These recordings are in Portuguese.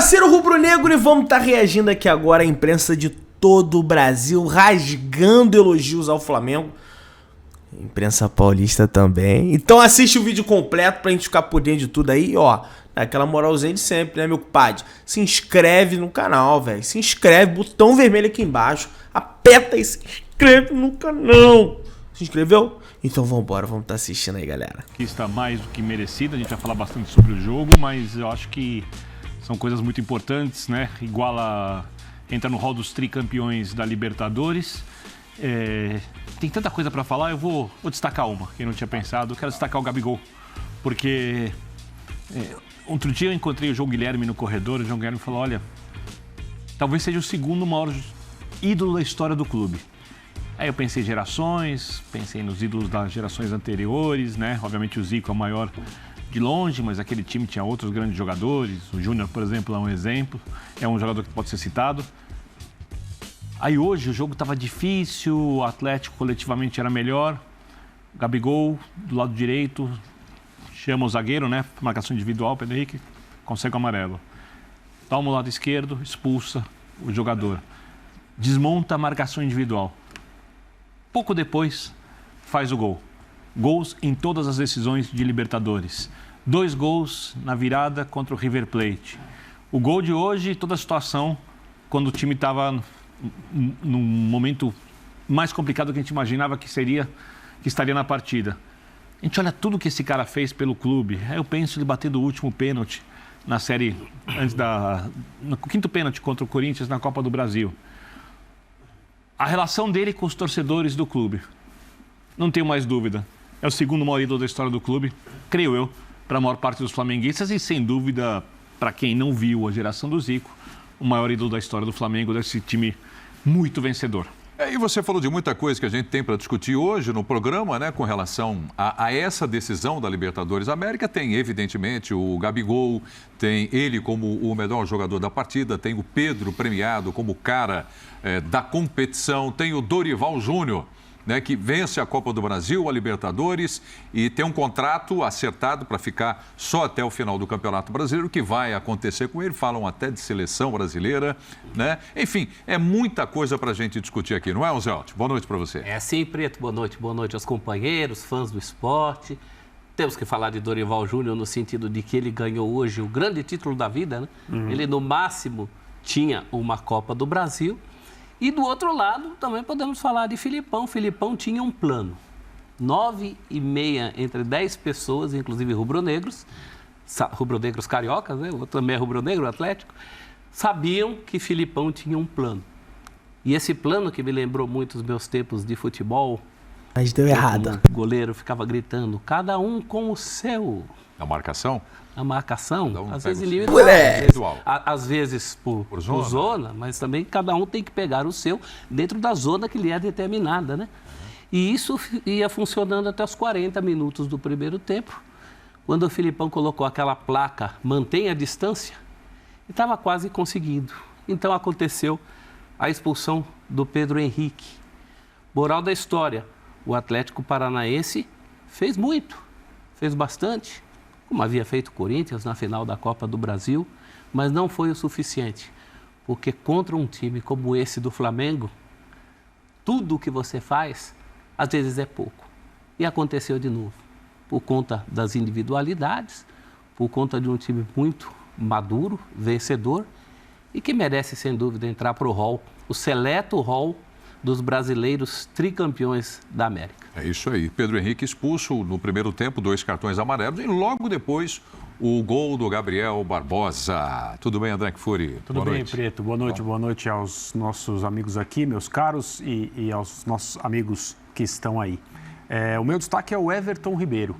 parceiro rubro-negro, e vamos estar reagindo aqui agora à imprensa de todo o Brasil, rasgando elogios ao Flamengo. Imprensa paulista também. Então assiste o vídeo completo pra gente ficar por dentro de tudo aí, ó. Dá aquela moralzinha de sempre, né, meu compadre? Se inscreve no canal, velho. Se inscreve, botão vermelho aqui embaixo. Aperta e se inscreve no canal. Se inscreveu? Então vambora, vamos estar assistindo aí, galera. Que está mais do que merecida, a gente vai falar bastante sobre o jogo, mas eu acho que são coisas muito importantes, né? Iguala, entra no hall dos tricampeões da Libertadores. Tem tanta coisa pra falar, eu vou destacar uma, quem não tinha pensado. Eu quero destacar o Gabigol, porque outro dia eu encontrei o João Guilherme no corredor, e o João Guilherme falou, olha, talvez seja o segundo maior ídolo da história do clube. Aí eu pensei em gerações, pensei nos ídolos das gerações anteriores, né? Obviamente o Zico é o maior de longe, mas aquele time tinha outros grandes jogadores. O Júnior, por exemplo, é um exemplo, é um jogador que pode ser citado. Aí hoje o jogo estava difícil, o Atlético coletivamente era melhor. O Gabigol, do lado direito, chama o zagueiro, né? Marcação individual, Pedro Henrique, consegue o amarelo. Toma o lado esquerdo, expulsa o jogador. Desmonta a marcação individual. Pouco depois, faz o gol. Gols em todas as decisões de Libertadores. 2 gols na virada contra o River Plate. O gol de hoje, toda a situação, quando o time estava num momento mais complicado que a gente imaginava que estaria na partida. A gente olha tudo que esse cara fez pelo clube. Aí eu penso ele batendo o último pênalti na série, no 5º pênalti contra o Corinthians na Copa do Brasil. A relação dele com os torcedores do clube, não tenho mais dúvida, é o segundo maior ídolo da história do clube, creio eu, para a maior parte dos flamenguistas e, sem dúvida, para quem não viu a geração do Zico, o maior ídolo da história do Flamengo, desse time muito vencedor. E você falou de muita coisa que a gente tem para discutir hoje no programa, né, com relação a essa decisão da Libertadores América. Tem, evidentemente, o Gabigol, tem ele como o melhor jogador da partida, tem o Pedro premiado como cara da competição, tem o Dorival Júnior, né, que vence a Copa do Brasil, a Libertadores, e tem um contrato acertado para ficar só até o final do Campeonato Brasileiro. O que vai acontecer com ele? Falam até de seleção brasileira, né? Enfim, é muita coisa para a gente discutir aqui, não é, Zé Alto? Boa noite para você. É sim, Preto. Boa noite aos companheiros, fãs do esporte. Temos que falar de Dorival Júnior no sentido de que ele ganhou hoje o grande título da vida, né? Ele, no máximo, tinha uma Copa do Brasil. E do outro lado, também podemos falar de Filipão. Filipão tinha um plano. 9,5 entre 10 pessoas, inclusive rubro-negros cariocas, né? O outro também é rubro-negro, Atlético, sabiam que Filipão tinha um plano. E esse plano, que me lembrou muito os meus tempos de futebol... Mas deu errado. O goleiro ficava gritando, cada um com o seu... A marcação? A marcação, às vezes individual. Às vezes por zona, mas também cada um tem que pegar o seu dentro da zona que lhe é determinada, né? E isso ia funcionando até os 40 minutos do primeiro tempo, quando o Filipão colocou aquela placa, mantenha a distância, e estava quase conseguindo. Então aconteceu a expulsão do Pedro Henrique. Moral da história, o Atlético Paranaense fez muito, fez bastante, como havia feito o Corinthians na final da Copa do Brasil, mas não foi o suficiente, porque contra um time como esse do Flamengo, tudo o que você faz, às vezes é pouco. E aconteceu de novo, por conta das individualidades, por conta de um time muito maduro, vencedor, e que merece, sem dúvida, entrar para o hall, o seleto hall dos brasileiros tricampeões da América. É isso aí. Pedro Henrique expulso no primeiro tempo, 2 cartões amarelos, e logo depois o gol do Gabriel Barbosa. Tudo bem, André Kfouri? Tudo bem, Preto. Boa noite aos nossos amigos aqui, meus caros, e aos nossos amigos que estão aí. O meu destaque é o Everton Ribeiro.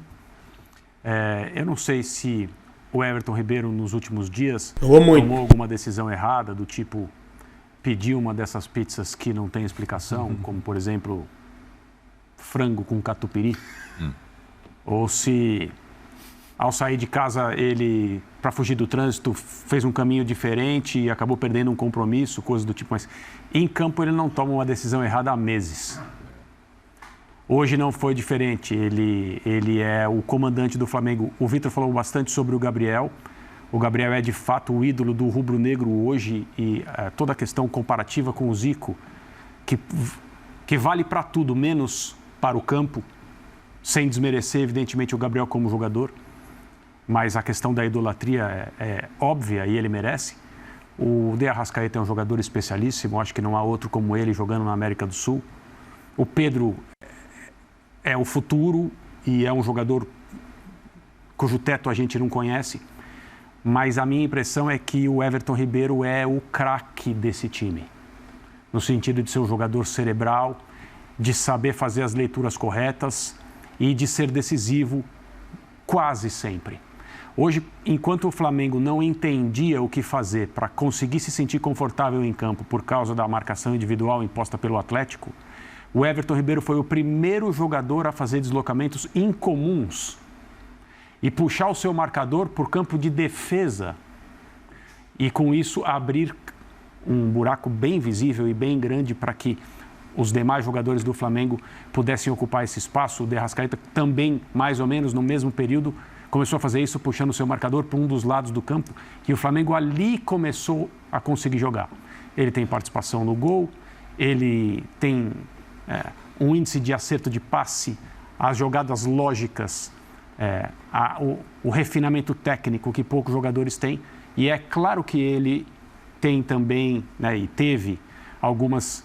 Eu não sei se o Everton Ribeiro, nos últimos dias, tomou alguma decisão errada, do tipo... pedir uma dessas pizzas que não tem explicação, como, por exemplo, frango com catupiry. Ou se, ao sair de casa, ele, para fugir do trânsito, fez um caminho diferente e acabou perdendo um compromisso, coisa do tipo. Mas em campo ele não toma uma decisão errada há meses. Hoje não foi diferente. Ele é o comandante do Flamengo. O Vitor falou bastante sobre o Gabriel. O Gabriel é, de fato, o ídolo do rubro-negro hoje e toda a questão comparativa com o Zico, que vale para tudo, menos para o campo, sem desmerecer, evidentemente, o Gabriel como jogador, mas a questão da idolatria é óbvia e ele merece. O De Arrascaeta é um jogador especialíssimo, acho que não há outro como ele jogando na América do Sul. O Pedro é o futuro e é um jogador cujo teto a gente não conhece, mas a minha impressão é que o Everton Ribeiro é o craque desse time, no sentido de ser um jogador cerebral, de saber fazer as leituras corretas e de ser decisivo quase sempre. Hoje, enquanto o Flamengo não entendia o que fazer para conseguir se sentir confortável em campo por causa da marcação individual imposta pelo Atlético, o Everton Ribeiro foi o primeiro jogador a fazer deslocamentos incomuns e puxar o seu marcador por campo de defesa e, com isso, abrir um buraco bem visível e bem grande para que os demais jogadores do Flamengo pudessem ocupar esse espaço. O De Arrascaeta também, mais ou menos no mesmo período, começou a fazer isso puxando o seu marcador para um dos lados do campo e o Flamengo ali começou a conseguir jogar. Ele tem participação no gol, ele tem um índice de acerto de passe, as jogadas lógicas, o refinamento técnico que poucos jogadores têm. E é claro que ele tem também, e teve alguns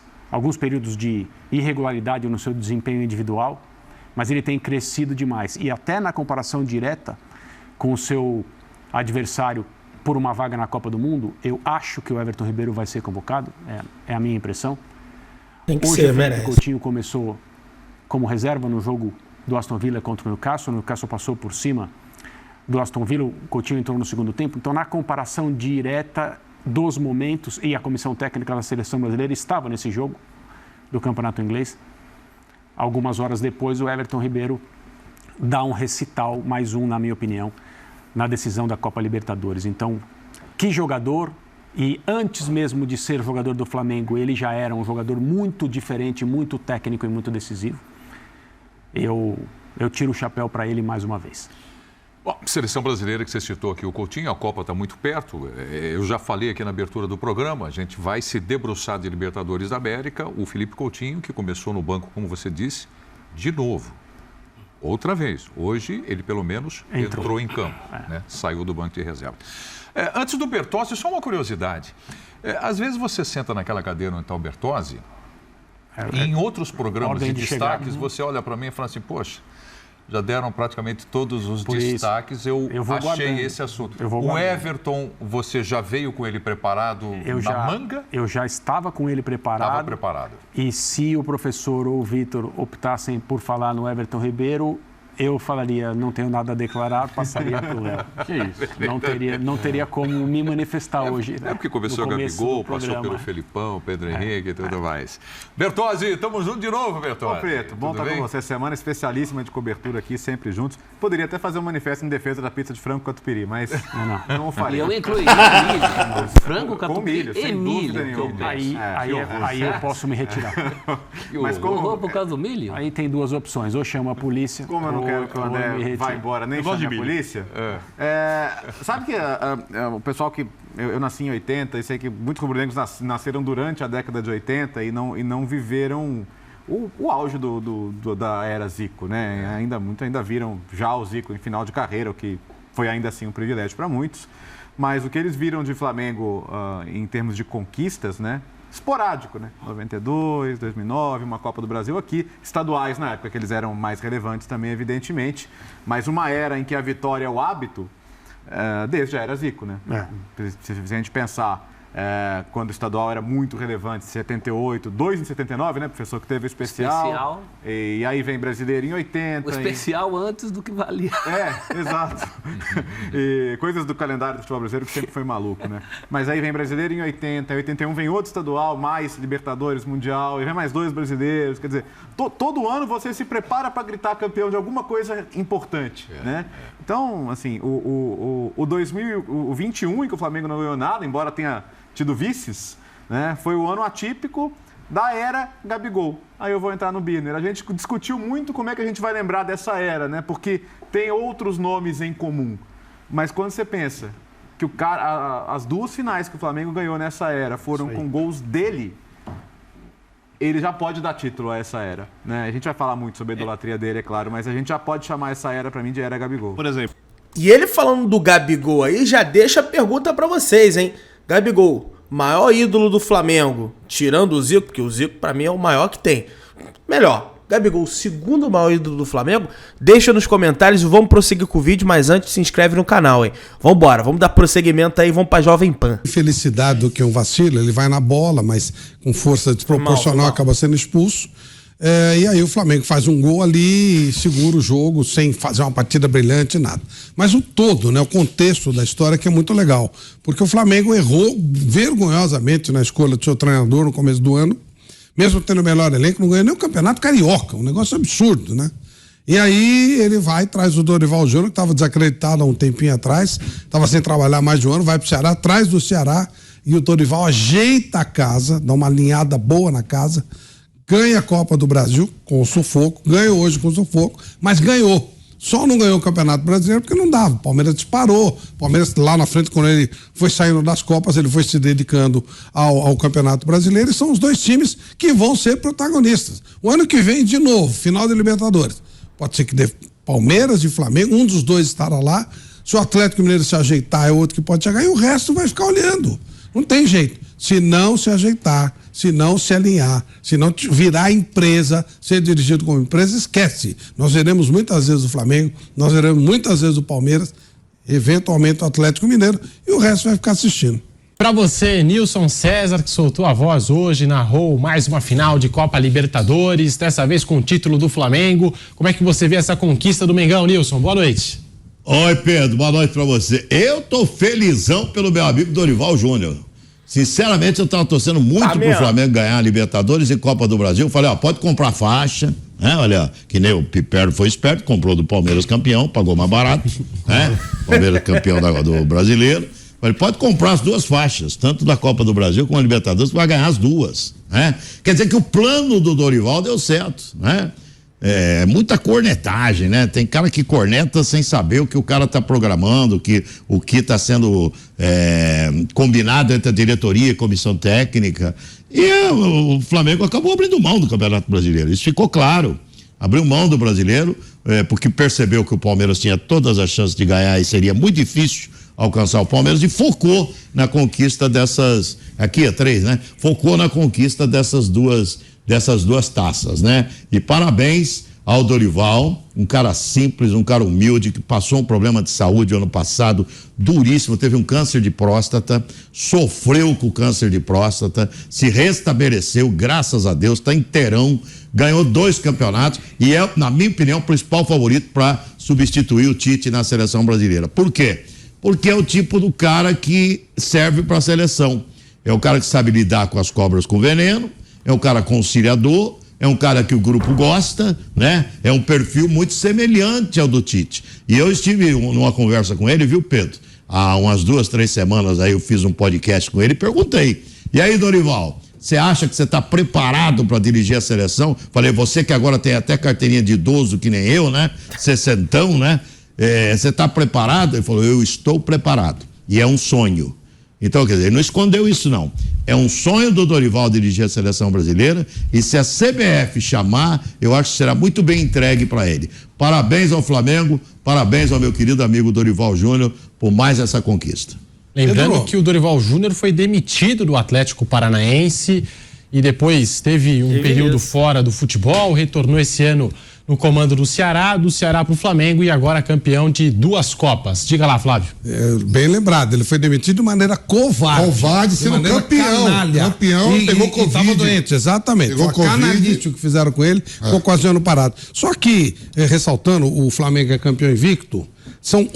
períodos de irregularidade no seu desempenho individual, mas ele tem crescido demais. E até na comparação direta com o seu adversário por uma vaga na Copa do Mundo, eu acho que o Everton Ribeiro vai ser convocado, é a minha impressão. Tem que Hoje ser, o Felipe merece. Coutinho começou como reserva no jogo do Aston Villa contra o Newcastle. O Newcastle passou por cima do Aston Villa, o Coutinho entrou no segundo tempo. Então, na comparação direta dos momentos, e a comissão técnica da seleção brasileira estava nesse jogo do Campeonato Inglês, algumas horas depois o Everton Ribeiro dá um recital, mais um, na minha opinião, na decisão da Copa Libertadores. Então, que jogador! E antes mesmo de ser jogador do Flamengo, ele já era um jogador muito diferente, muito técnico e muito decisivo. Eu tiro o chapéu para ele mais uma vez. Bom, seleção brasileira que você citou aqui, o Coutinho, a Copa está muito perto. Eu já falei aqui na abertura do programa, a gente vai se debruçar de Libertadores da América. O Felipe Coutinho, que começou no banco, como você disse, de novo. Outra vez. Hoje, ele pelo menos entrou em campo, né? Saiu do banco de reserva. Antes do Bertozzi, só uma curiosidade. Às vezes você senta naquela cadeira onde está o Bertozzi, e em outros programas de destaques, você olha para mim e fala assim, poxa, já deram praticamente todos os destaques, eu achei esse assunto. O Everton, você já veio com ele preparado na manga? Eu já estava com ele preparado. Estava preparado. E se o professor ou o Vitor optassem por falar no Everton Ribeiro, eu falaria, não tenho nada a declarar, passaria para o Léo. Que isso? Não teria como me manifestar hoje. É porque começou a Gabigol, passou pelo Felipão, Pedro Henrique e tudo mais. Bertozzi, estamos juntos de novo, Bertozzi. Ô, Preto, bom estar com você. Semana especialíssima de cobertura aqui, sempre juntos. Poderia até fazer um manifesto em defesa da pizza de frango catupiry, mas não faria. E eu incluí milho, frango, catupiry e milho. Aí eu posso me retirar. Mas como... Por causa do milho? Aí tem duas opções, ou chama a polícia... Como eu não quero que o André vá embora, nem chame a polícia. Sabe que o pessoal que... Eu nasci em 80 e sei que muitos rubro-negros nasceram durante a década de 80 e não viveram o auge da era Zico, né? Ainda viram já o Zico em final de carreira, o que foi ainda assim um privilégio para muitos. Mas o que eles viram de Flamengo em termos de conquistas, né? Esporádico, né? 92, 2009, uma Copa do Brasil aqui, estaduais na época, que eles eram mais relevantes também, evidentemente, mas uma era em que a vitória é o hábito, desde já era Zico, né? Se a gente pensar, quando o estadual era muito relevante, 78, 2 em 79, né, professor, que teve o especial. E aí vem brasileiro em 80. O especial antes do que valia. Exato. E coisas do calendário do futebol brasileiro que sempre foi maluco, né? Mas aí vem brasileiro em 80, em 81 vem outro estadual, mais Libertadores, Mundial, e vem mais 2 brasileiros. Quer dizer, todo ano você se prepara para gritar campeão de alguma coisa importante, né? Então, assim, o 2021, em que o Flamengo não ganhou nada, embora tenha tido vices, né? Foi o ano atípico da era Gabigol. Aí eu vou entrar no Birner. A gente discutiu muito como é que a gente vai lembrar dessa era, né? Porque tem outros nomes em comum. Mas quando você pensa que o cara, as 2 finais que o Flamengo ganhou nessa era foram com gols dele, ele já pode dar título a essa era, né? A gente vai falar muito sobre a idolatria dele, é claro, mas a gente já pode chamar essa era, pra mim, de era Gabigol. Por exemplo. E ele falando do Gabigol aí, já deixa a pergunta pra vocês, hein? Gabigol, maior ídolo do Flamengo, tirando o Zico, porque o Zico pra mim é o maior que tem. Melhor, Gabigol, o segundo maior ídolo do Flamengo? Deixa nos comentários e vamos prosseguir com o vídeo, mas antes se inscreve no canal, hein? Vambora, vamos dar prosseguimento aí, vamos pra Jovem Pan. Felicidade do que um vacilo, ele vai na bola, mas com força desproporcional acaba sendo expulso. E aí o Flamengo faz um gol ali e segura o jogo sem fazer uma partida brilhante, nada. Mas o todo, né, o contexto da história que é muito legal, porque o Flamengo errou vergonhosamente na escolha do seu treinador no começo do ano, mesmo tendo o melhor elenco, não ganhou nem o Campeonato Carioca, um negócio absurdo, né? E aí ele vai, traz o Dorival Júnior, que estava desacreditado há um tempinho atrás, estava sem trabalhar mais de um ano, vai pro Ceará, traz do Ceará, e o Dorival ajeita a casa, dá uma alinhada boa na casa, ganha a Copa do Brasil com o sufoco, ganhou hoje com o sufoco, mas ganhou. Só não ganhou o Campeonato Brasileiro porque não dava. O Palmeiras disparou. O Palmeiras lá na frente, quando ele foi saindo das Copas, ele foi se dedicando ao Campeonato Brasileiro. E são os 2 times que vão ser protagonistas. O ano que vem, de novo, final da Libertadores. Pode ser que dê Palmeiras e Flamengo, um dos 2 estará lá. Se o Atlético Mineiro se ajeitar, é outro que pode chegar. E o resto vai ficar olhando. Não tem jeito. Se não se ajeitar, se não se alinhar, se não virar empresa, ser dirigido como empresa, esquece. Nós veremos muitas vezes o Flamengo, nós veremos muitas vezes o Palmeiras, eventualmente o Atlético Mineiro, e o resto vai ficar assistindo. Para você, Nilson César, que soltou a voz hoje, narrou mais uma final de Copa Libertadores, dessa vez com o título do Flamengo. Como é que você vê essa conquista do Mengão, Nilson? Boa noite. Oi, Pedro, boa noite para você. Eu tô felizão pelo meu amigo Dorival Júnior. Sinceramente, eu tava torcendo muito pro Flamengo ganhar a Libertadores e Copa do Brasil. Eu falei, pode comprar faixa, né? Olha, que nem o Piperno foi esperto, comprou do Palmeiras campeão, pagou mais barato, né? Palmeiras campeão do Brasileiro. Falei, pode comprar as 2 faixas, tanto da Copa do Brasil como a Libertadores, vai ganhar as 2, né? Quer dizer que o plano do Dorival deu certo, né? Muita cornetagem, né? Tem cara que corneta sem saber o que o cara tá programando, o que tá sendo combinado entre a diretoria e comissão técnica. E o Flamengo acabou abrindo mão do Campeonato Brasileiro. Isso ficou claro. Abriu mão do Brasileiro, porque percebeu que o Palmeiras tinha todas as chances de ganhar e seria muito difícil alcançar o Palmeiras, e focou na conquista dessas... Aqui é 3, né? Focou na conquista dessas duas taças, né? E parabéns ao Dorival, um cara simples, um cara humilde, que passou um problema de saúde ano passado duríssimo, teve um câncer de próstata, sofreu com o câncer de próstata, se restabeleceu, graças a Deus, está inteirão, ganhou 2 campeonatos e é, na minha opinião, o principal favorito para substituir o Tite na seleção brasileira. Por quê? Porque é o tipo do cara que serve para a seleção. É o cara que sabe lidar com as cobras com veneno, é um cara conciliador, é um cara que o grupo gosta, né? É um perfil muito semelhante ao do Tite. E eu estive numa conversa com ele, viu, Pedro? Há umas 2, 3 semanas aí eu fiz um podcast com ele e perguntei, e aí, Dorival, você acha que você está preparado para dirigir a seleção? Falei, você que agora tem até carteirinha de idoso que nem eu, né? 60, né? Você está preparado? Ele falou, eu estou preparado. E é um sonho. Então, quer dizer, ele não escondeu isso, não. É um sonho do Dorival dirigir a seleção brasileira, e se a CBF chamar, eu acho que será muito bem entregue para ele. Parabéns ao Flamengo, parabéns ao meu querido amigo Dorival Júnior por mais essa conquista. Lembrando que o Dorival Júnior foi demitido do Atlético Paranaense e depois teve um período fora do futebol, retornou esse ano no comando do Ceará para o Flamengo e agora campeão de 2 Copas. Diga lá, Flávio. Bem lembrado, ele foi demitido de maneira covarde. Covarde, sendo campeão. Campeão, pegou Covid. Estava doente, exatamente. Foi canalítico que fizeram com ele, ficou quase um ano parado. Só que, ressaltando, o Flamengo é campeão invicto, são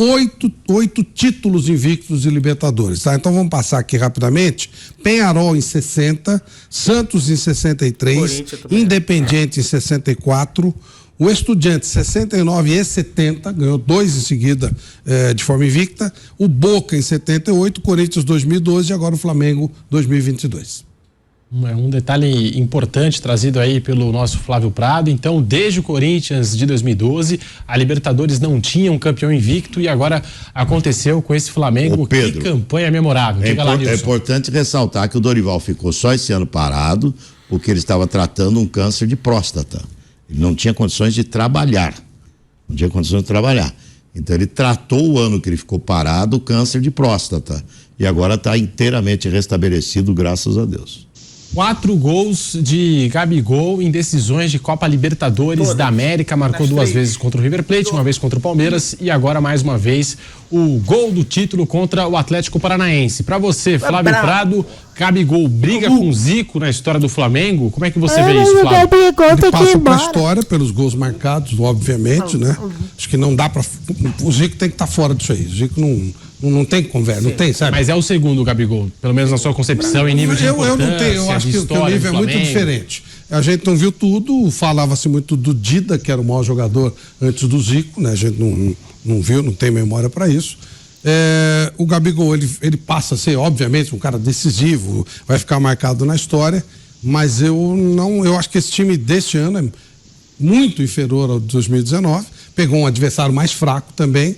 8 títulos invictos de Libertadores, tá? Então vamos passar aqui rapidamente. Penharol em 60, Santos em 63, Independiente em 64, o Estudiantes 69 e 70, ganhou 2 em seguida de forma invicta, o Boca em 78, Corinthians 2012 e agora o Flamengo 2022. Um detalhe importante trazido aí pelo nosso Flávio Prado. Então, desde o Corinthians de 2012, a Libertadores não tinha um campeão invicto e agora aconteceu com esse Flamengo. Pedro, que campanha memorável. É importante ressaltar que o Dorival ficou só esse ano parado porque ele estava tratando um câncer de próstata. Ele não tinha condições de trabalhar. Então ele tratou o ano que ele ficou parado o câncer de próstata. E agora está inteiramente restabelecido, graças a Deus. 4 gols de Gabigol em decisões de Copa Libertadores da América. Marcou 2 vezes contra o River Plate, 1 vez contra o Palmeiras e agora mais uma vez o gol do título contra o Atlético Paranaense. Para você, Flávio Prado, Gabigol briga com o Zico na história do Flamengo. Como é que você vê isso, Flávio? Ele passa para a história pelos gols marcados, obviamente, né? Acho que não dá para... O Zico tem que estar fora disso aí. O Zico não tem conversa, não tem, sabe? Mas é o segundo, Gabigol, pelo menos na sua concepção, em nível de importância. Eu não tenho, eu acho que o nível é muito diferente. A gente não viu tudo, falava-se muito do Dida, que era o maior jogador antes do Zico, né? A gente não viu, não tem memória para isso. O Gabigol, ele passa a ser, obviamente, um cara decisivo, vai ficar marcado na história, mas eu acho que esse time deste ano é muito inferior ao de 2019, pegou um adversário mais fraco também.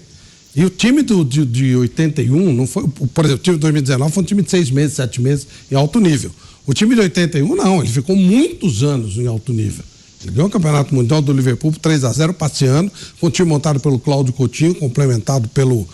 E o time de 81, não foi, por exemplo, o time de 2019 foi um time de 6 meses, 7 meses em alto nível. O time de 81, não, ele ficou muitos anos em alto nível. Ele ganhou o Campeonato Mundial do Liverpool por 3-0 passeando, com um time montado pelo Cláudio Coutinho, complementado pelo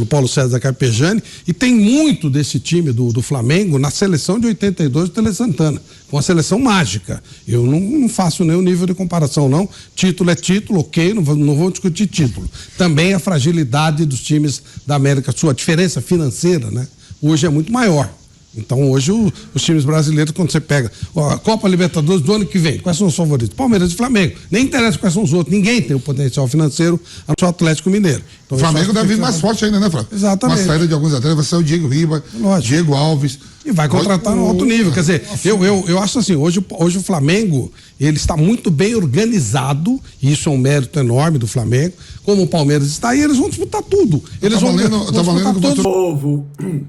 Paulo César Carpegiani, e tem muito desse time do Flamengo na seleção de 82 do Tele Santana, uma seleção mágica. Eu não faço nenhum nível de comparação, não. Título é título, ok, não vou discutir título. Também a fragilidade dos times da América do Sul, a diferença financeira, né? Hoje é muito maior. Então hoje os times brasileiros, quando você pega a Copa Libertadores do ano que vem, quais são os favoritos? Palmeiras e Flamengo. Nem interessa quais são os outros, ninguém tem o potencial financeiro, a não ser o Atlético Mineiro. Então, o Flamengo deve vir mais forte ainda, né, Flávio? Exatamente. Uma saída de alguns atletas, vai ser o Diego Riba, Diego Alves. E vai contratar no alto nível. Quer dizer, eu acho assim, hoje o Flamengo, ele está muito bem organizado, e isso é um mérito enorme do Flamengo, como o Palmeiras está aí, eles vão disputar tudo. Eles vão disputar tudo. Novo.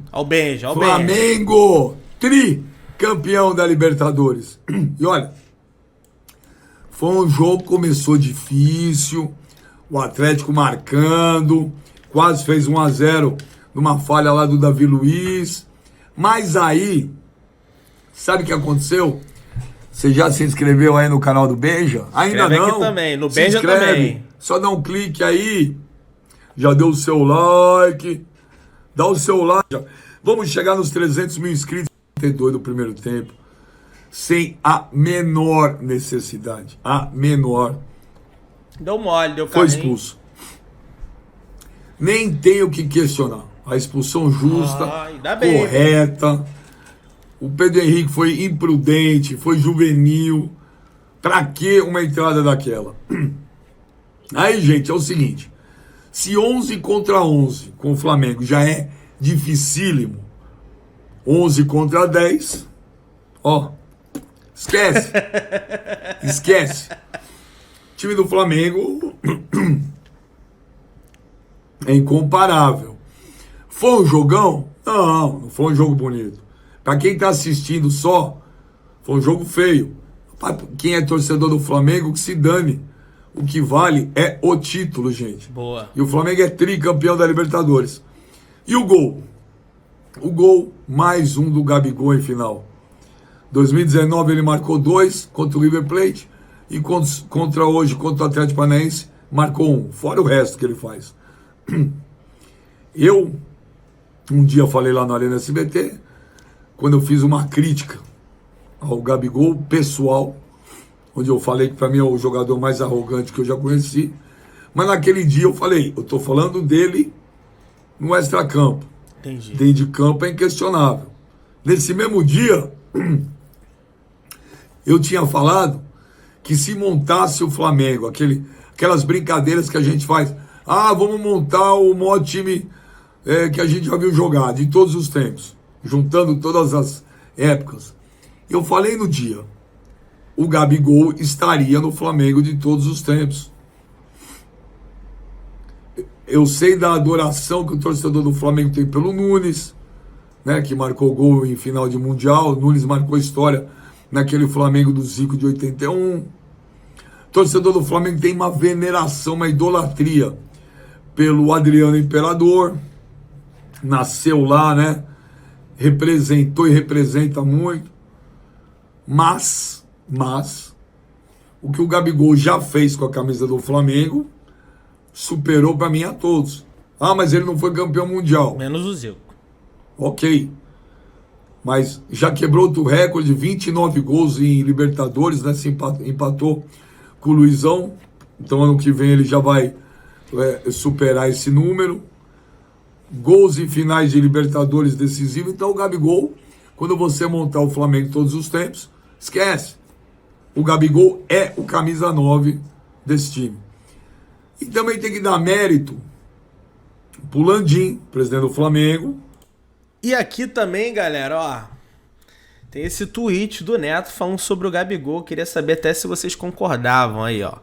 Ao beijo. Flamengo, tricampeão da Libertadores. E olha, foi um jogo que começou difícil, o Atlético marcando, quase fez 1-0 numa falha lá do Davi Luiz. Mas aí, sabe o que aconteceu? Você já se inscreveu aí no canal do Beija? Ainda não? Aqui também, no Beija também. Só dá um clique aí, já deu o seu like, dá o seu like. Vamos chegar nos 300 mil inscritos do primeiro tempo, sem a menor necessidade, a menor. Deu mole, deu carrinho. Foi expulso. Nem tenho o que questionar. A expulsão justa, correta. O Pedro Henrique foi imprudente, foi juvenil. Pra que uma entrada daquela? Aí, gente, é o seguinte. Se 11 contra 11 com o Flamengo já é dificílimo, 11 contra 10, ó, esquece. Esquece. O time do Flamengo é incomparável. Foi um jogão? Não foi um jogo bonito. Pra quem tá assistindo só, foi um jogo feio. Pra quem é torcedor do Flamengo, que se dane. O que vale é o título, gente. Boa. E o Flamengo é tricampeão da Libertadores. E o gol? O gol, mais um do Gabigol em final. 2019 ele marcou 2 contra o River Plate. E contra hoje, contra o Atlético Paranaense, marcou 1. Fora o resto que ele faz. Eu... Um dia eu falei lá na Arena SBT, quando eu fiz uma crítica ao Gabigol pessoal, onde eu falei que para mim é o jogador mais arrogante que eu já conheci, mas naquele dia eu falei, eu tô falando dele no extracampo. Entendi. Dentro de campo é inquestionável. Nesse mesmo dia, eu tinha falado que se montasse o Flamengo, aquelas brincadeiras que a gente faz, vamos montar o maior time... que a gente já viu jogar de todos os tempos, juntando todas as épocas. Eu falei no dia, o Gabigol estaria no Flamengo de todos os tempos. Eu sei da adoração que o torcedor do Flamengo tem pelo Nunes, né, que marcou gol em final de Mundial. O Nunes marcou história naquele Flamengo do Zico de 81. Torcedor do Flamengo tem uma veneração, uma idolatria pelo Adriano Imperador. Nasceu lá, né? Representou e representa muito. Mas, o que o Gabigol já fez com a camisa do Flamengo superou para mim a todos. Ah, mas ele não foi campeão mundial. Menos o Zico. Ok. Mas já quebrou outro recorde, 29 gols em Libertadores, né? Se empatou com o Luizão. Então ano que vem ele já vai superar esse número. Gols em finais de Libertadores decisivos. Então o Gabigol, quando você montar o Flamengo todos os tempos, esquece. O Gabigol é o camisa 9 desse time. E também tem que dar mérito pro Landim, presidente do Flamengo. E aqui também, galera, ó, tem esse tweet do Neto falando sobre o Gabigol. Queria saber até se vocês concordavam aí, ó.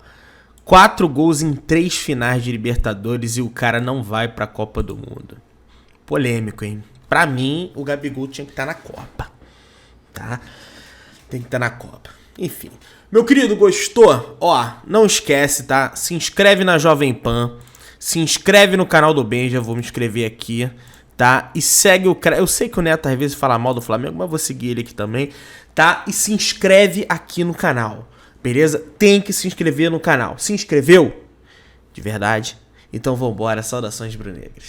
4 gols em 3 finais de Libertadores e o cara não vai pra Copa do Mundo. Polêmico, hein? Pra mim, o Gabigol tinha que estar na Copa, tá? Tem que estar na Copa. Enfim. Meu querido, gostou? Ó, não esquece, tá? Se inscreve na Jovem Pan. Se inscreve no canal do Benja. Vou me inscrever aqui, tá? E segue o cara. Eu sei que o Neto às vezes fala mal do Flamengo, mas vou seguir ele aqui também, tá? E se inscreve aqui no canal, beleza? Tem que se inscrever no canal. Se inscreveu? De verdade? Então vambora. Saudações brunegras.